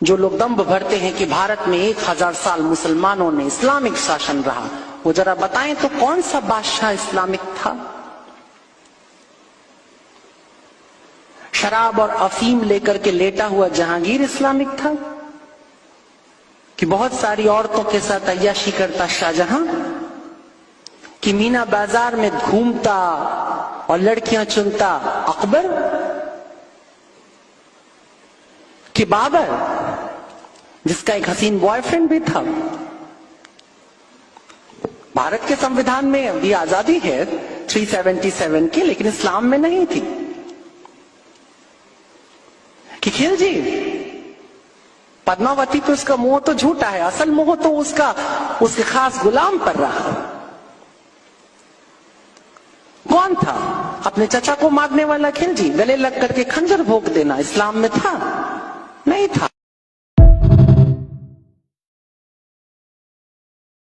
जो लोग दंभ भरते हैं कि भारत में 1000 साल मुसलमानों ने इस्लामिक शासन रहा, वो जरा बताएं तो कौन सा बादशाह इस्लामिक था? शराब और अफीम लेकर के लेटा हुआ जहांगीर इस्लामिक था? कि बहुत सारी औरतों के साथ अय्याशी करता शाहजहां? कि मीना बाजार में घूमता और लड़कियां चुनता अकबर? कि बाबर, जिसका एक हसीन बॉयफ्रेंड भी था? भारत के संविधान में भी आजादी है 377 की, लेकिन इस्लाम में नहीं थी। कि खिलजी, पद्मावती पे उसका मोह तो झूठा है, असल मोह तो उसके खास गुलाम पर रहा। कौन था? अपने चचा को मारने वाला खिलजी, गले लग करके खंजर भोंक देना इस्लाम में था? नहीं था।